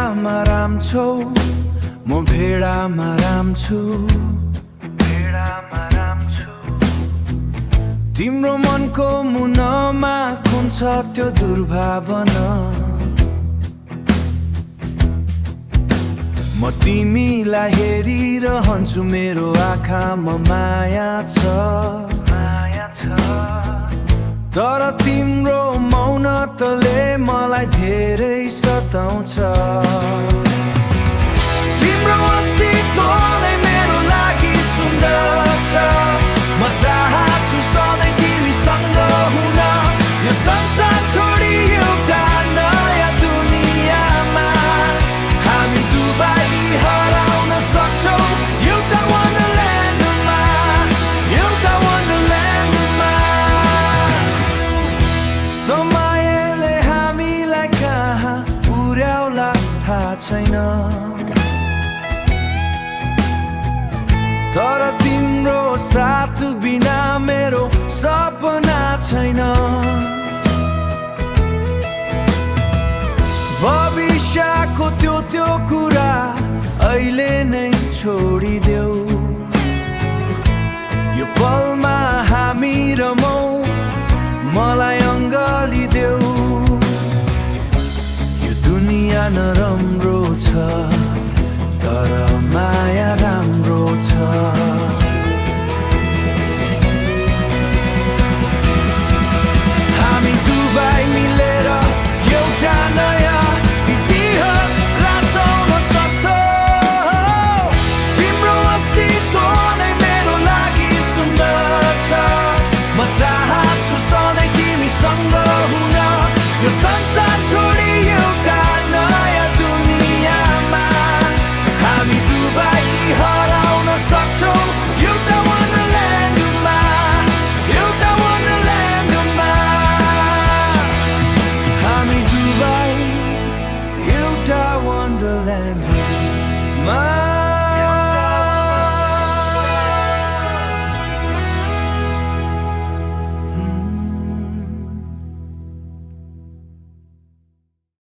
भेडामा राम छौ म भेडामा राम छु तिम्रो मनको मुनमा कुन छ त्यो दुर्भावना म तिमीलाई हेरिरहन्छु मेरो आँखामा माया छ तर तिम्रो मौनताले मलाई धेरै सताउँछ तिम्रो अस्तित्व नै मेरो लागि सुन्दर छ म चाहन्छु सधैँ तिमीसँग हुन यो संसार छोडी एउटा नयाँ दुनियाँमा हामी दुबै हराउन सक्छौँ एउटा वन्डरल्यान्डमा समयले हामीलाई कहाँ पुर्याउला थाहा छैन तर तिम्रो साथ बिना मेरो सपना छैन भविष्यको त्यो कुरा अहिले नै